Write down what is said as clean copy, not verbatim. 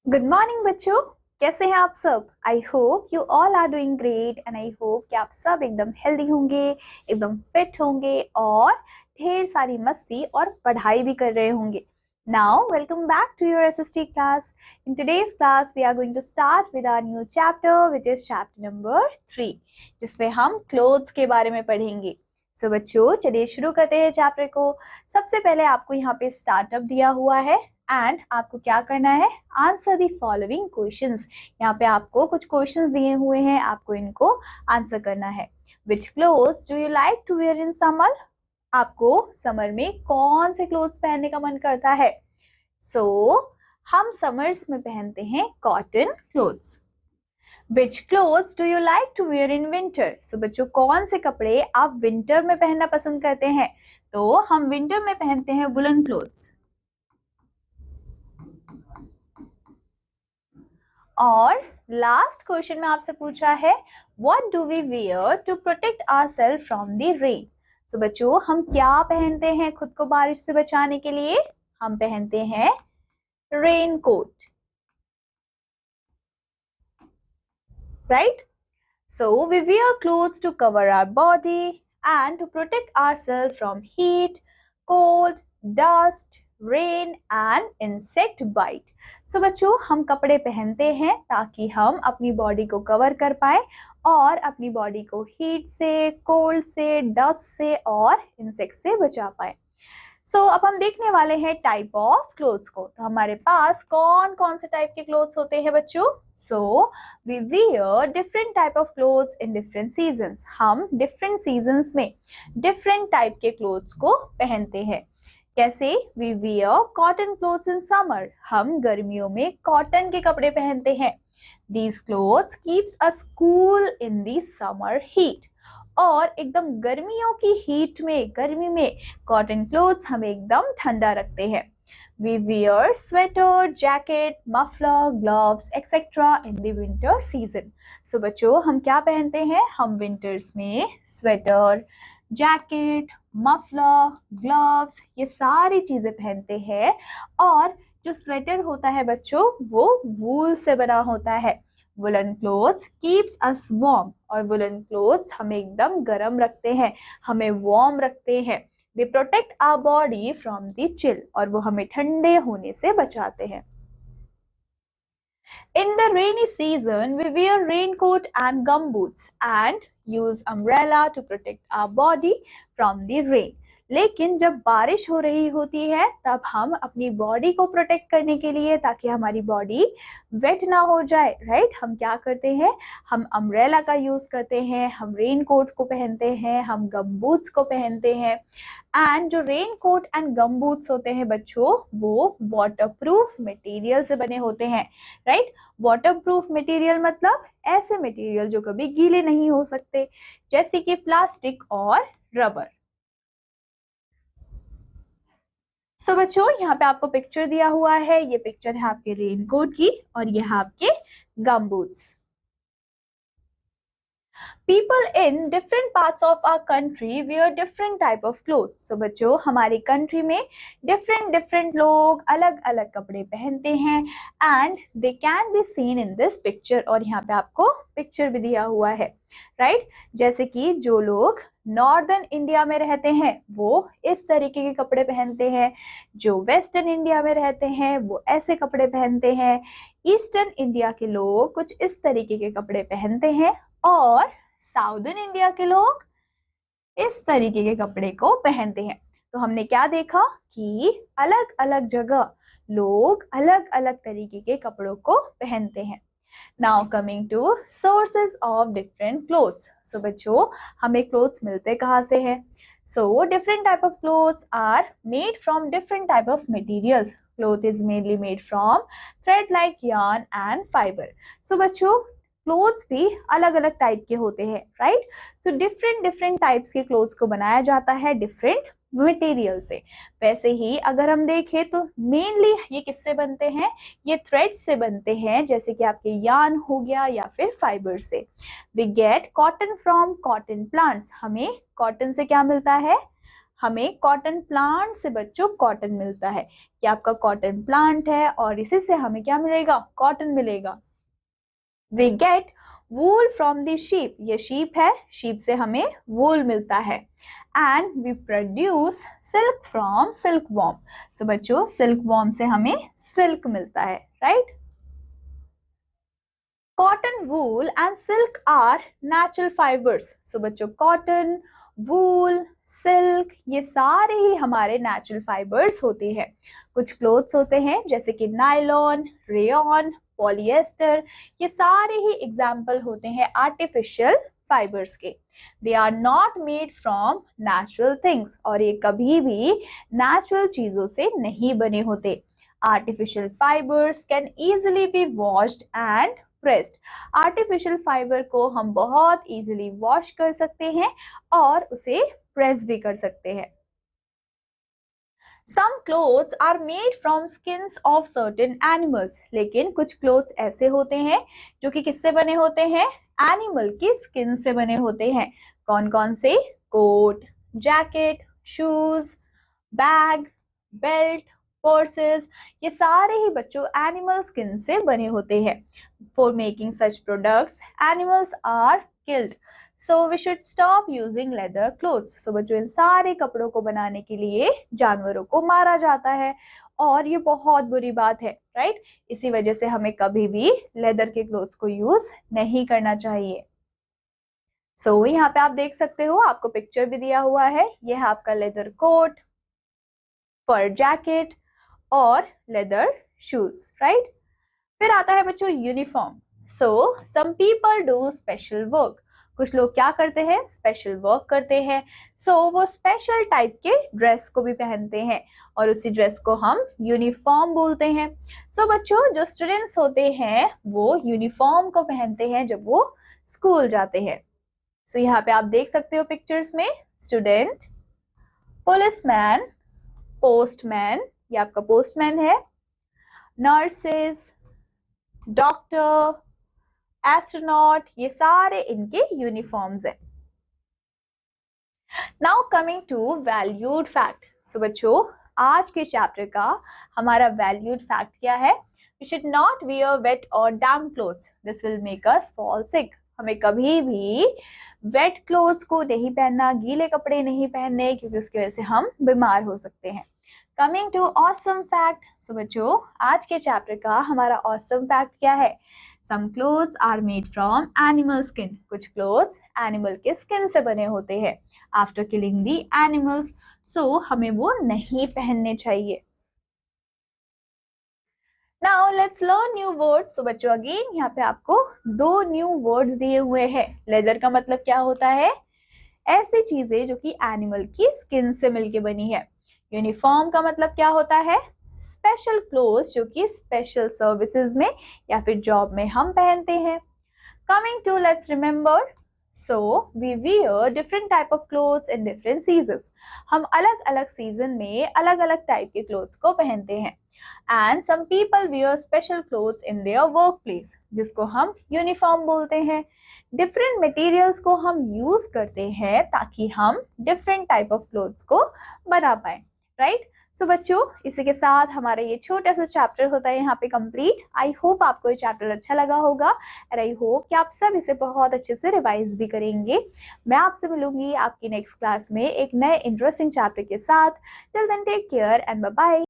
Good morning बच्चों, कैसे हैं आप सब। I hope you all are doing great and I hope कि आप सब एकदम हेल्दी होंगे, एकदम फिट होंगे और ढेर सारी मस्ती और पढ़ाई भी कर रहे होंगे। Now welcome back to your SST class. In today's class we are going to start with our new chapter which is chapter number 3, जिसमें हम क्लोथ्स के बारे में पढ़ेंगे। सो बच्चों, चलिए शुरू करते हैं चैप्टर को। सबसे पहले आपको यहाँ पे स्टार्टअप दिया हुआ है एंड आपको क्या करना है, आंसर द फॉलोइंग क्वेश्चंस। यहाँ पे आपको कुछ क्वेश्चंस दिए हुए हैं, आपको इनको आंसर करना है। Which clothes do you like to wear in summer? आपको समर में कौन से क्लोथ्स पहनने का मन करता है? हम समर्स में पहनते हैं cotton clothes. Which clothes do you like to wear in winter? So बच्चों, कौन से कपड़े आप विंटर में पहनना पसंद करते हैं? तो हम विंटर में पहनते हैं वुलन क्लोथ्स। और लास्ट क्वेश्चन में आपसे पूछा है what do we wear to protect ourselves from the rain? So बच्चों, हम क्या पहनते हैं खुद को बारिश से बचाने के लिए? हम पहनते हैं raincoat, right? So we wear clothes to cover our body and to protect ourselves from heat, cold, dust, rain and insect bite. So बच्चों, हम कपड़े पहनते हैं ताकि हम अपनी बॉडी को कवर कर पाए और अपनी बॉडी को हीट से, कोल्ड से, डस्ट से और इंसेक्ट से बचा पाए। अब हम देखने वाले हैं टाइप ऑफ क्लोथ्स को। तो हमारे पास कौन कौन से टाइप के क्लोथ्स होते हैं बच्चों? We wear different type of clothes in different seasons. हम डिफरेंट सीजन्स में डिफरेंट टाइप के क्लोथ्स को पहनते हैं। कैसे? We wear cotton clothes in summer. हम गर्मियों में कॉटन के कपड़े पहनते हैं। These clothes keeps us cool in the summer heat. और एकदम गर्मियों की हीट में, गर्मी में कॉटन क्लोथ्स हमें एकदम ठंडा रखते हैं। We wear sweater, jacket, muffler, gloves etcetera in the winter season. So बच्चों, हम क्या पहनते हैं? हम विंटर्स में स्वेटर, जैकेट, मफलर, ग्लव्स, ये सारी चीजें पहनते हैं। और जो स्वेटर होता है बच्चों, वो वूल से बना होता है। Woollen clothes keeps us warm. और वुलन क्लोथ्स हमें एकदम गर्म रखते हैं, हमें वार्म रखते हैं। They protect our body from the chill. और वो हमें ठंडे होने से बचाते हैं। In the rainy season, we wear raincoat and gumboots and use umbrella to protect our body from the rain. लेकिन जब बारिश हो रही होती है तब हम अपनी बॉडी को प्रोटेक्ट करने के लिए, ताकि हमारी बॉडी वेट ना हो जाए, राइट, हम क्या करते हैं? हम अम्ब्रेला का यूज करते हैं, हम रेन कोट को पहनते हैं, हम गम बूट्स को पहनते हैं। एंड जो raincoat and gum boots होते हैं बच्चों, वो वाटरप्रूफ मटेरियल से बने होते हैं, राइट? वाटरप्रूफ मटेरियल मतलब ऐसे मटेरियल जो कभी गीले नहीं हो सकते, जैसे कि प्लास्टिक और रबर। बच्चों, यहाँ पे आपको पिक्चर दिया हुआ है। ये पिक्चर है आपके रेनकोट की और ये है आपके गम boots. People in different parts of our country wear different type of clothes. So बच्चों, हमारी कंट्री में different लोग अलग अलग कपड़े पहनते हैं and they can be seen in this picture। और यहाँ पे आपको पिक्चर भी दिया हुआ है, राइट? जैसे कि जो लोग नॉर्दर्न इंडिया में रहते हैं वो इस तरीके के कपड़े पहनते हैं, जो वेस्टर्न इंडिया में रहते हैं वो ऐसे कपड़े पहनते हैं, ईस्टर्न इंडिया के लोग कुछ इस तरीके के कपड़े पहनते हैं और साउदर्न इंडिया के लोग इस तरीके के कपड़े को पहनते हैं। तो हमने क्या देखा कि अलग अलग जगह लोग अलग अलग तरीके के कपड़ों को पहनते हैं। Now coming to sources of different clothes. So बच्चों, हमें क्लोथ्स मिलते कहाँ से हैं? So different type of clothes are made from different type of materials. Cloth is mainly made from thread like yarn and fibre. So बच्चों, clothes भी अलग अलग टाइप के होते हैं, राइट? सो डिफरेंट टाइप्स के क्लोथ्स को बनाया जाता है डिफरेंट मटेरियल से। वैसे ही अगर हम देखें तो मेनली ये किससे बनते हैं? ये थ्रेड से बनते हैं, जैसे कि आपके यार्न हो गया या फिर फाइबर से। We get cotton from cotton plants. हमें कॉटन से क्या मिलता है? हमें कॉटन प्लांट से बच्चों कॉटन मिलता है। ये आपका कॉटन प्लांट है और इसी से हमें क्या मिलेगा? कॉटन मिलेगा। We get wool from the sheep, ये शीप है, शीप से हमें वूल मिलता है। And we produce silk from silk worm, so बच्चों सिल्क वॉर्म से हमें सिल्क मिलता है, right. Cotton, wool and silk are natural fibres, so बच्चों कॉटन, वूल, सिल्क ये सारे ही हमारे नेचुरल फाइबर्स होते हैं। कुछ क्लोथ्स होते हैं जैसे कि नायलॉन, रेयॉन, पॉलिएस्टर, ये सारे ही एग्जाम्पल होते हैं आर्टिफिशियल फाइबर्स के। They are not made from natural things, और ये कभी भी नेचुरल चीजों से नहीं बने होते। Artificial fibres can easily be washed and pressed, artificial fibre को हम बहुत इजीली वॉश कर सकते हैं और उसे प्रेस भी कर सकते हैं। Some clothes are made from skins of certain animals, लेकिन कुछ क्लोथ्स ऐसे होते हैं जो कि किससे बने होते हैं? एनिमल की स्किन से बने होते हैं। कौन कौन से? Coat, jacket, shoes, bag, belt, purses, ये सारे ही बच्चों एनिमल स्किन से बने होते हैं। For making such products animals are killed, so we should stop using leather clothes, so बच्चों इन सारे कपड़ों को बनाने के लिए जानवरों को मारा जाता है और ये बहुत बुरी बात है, राइट। इसी वजह से हमें कभी भी लेदर के क्लोथ्स को यूज नहीं करना चाहिए। सो यहाँ पे आप देख सकते हो, आपको पिक्चर भी दिया हुआ है, ये है आपका लेदर कोट, फर जैकेट और लेदर शूज, राइट। फिर आता है बच्चों uniform. So some people do special work, कुछ लोग क्या करते हैं? स्पेशल वर्क करते हैं। सो वो स्पेशल टाइप के ड्रेस को भी पहनते हैं और उसी ड्रेस को हम यूनिफॉर्म बोलते हैं। सो बच्चों जो स्टूडेंट्स होते हैं वो यूनिफॉर्म को पहनते हैं जब वो स्कूल जाते हैं। सो यहाँ पे आप देख सकते हो पिक्चर्स में स्टूडेंट, पुलिसमैन, पोस्टमैन, ये आपका पोस्टमैन है, नर्सेस, डॉक्टर, एस्ट्रोनॉट, ये सारे इनके यूनिफॉर्म्स हैं। Now coming to valued fact. So बच्चों आज के चैप्टर का हमारा वैल्यूड फैक्ट क्या है? We should not wear wet और damp clothes, this will make us fall sick, हमें कभी भी वेट क्लोथ्स को नहीं पहनना, गीले कपड़े नहीं पहनने, क्योंकि उसकी वजह से हम बीमार हो सकते हैं। Coming to awesome fact. So बच्चों आज के चैप्टर का हमारा ऑसम फैक्ट क्या है? Some clothes are made from animal skin, कुछ क्लोथ्स एनिमल के स्किन से बने होते हैं। After killing the animals, so हमें वो नहीं पहनने चाहिए। Now let's learn new words. So बच्चों अगेन यहाँ पे आपको दो न्यू वर्ड्स दिए हुए हैं। लेदर का मतलब क्या होता है? ऐसी चीजें जो कि एनिमल की स्किन से मिलके बनी है। यूनिफॉर्म का मतलब क्या होता है? स्पेशल क्लोथ्स जो कि स्पेशल सर्विसेज में या फिर जॉब में हम पहनते हैं। Coming to let's remember, so we wear different type of clothes in different seasons, हम अलग अलग सीजन में अलग अलग टाइप के क्लोथ्स को पहनते हैं। And some people wear special clothes in their work place, जिसको हम यूनिफॉर्म बोलते हैं। डिफरेंट मटेरियल्स को हम यूज करते हैं ताकि हम डिफरेंट टाइप ऑफ क्लोथ्स को बना पाए, राइट। सो बच्चों इसी के साथ हमारा ये छोटा सा चैप्टर होता है यहाँ पे कंप्लीट। आई होप आपको ये चैप्टर अच्छा लगा होगा और आई होप कि आप सब इसे बहुत अच्छे से रिवाइज भी करेंगे। मैं आपसे मिलूंगी आपकी नेक्स्ट क्लास में एक नए इंटरेस्टिंग चैप्टर के साथ। Till then take care and bye bye.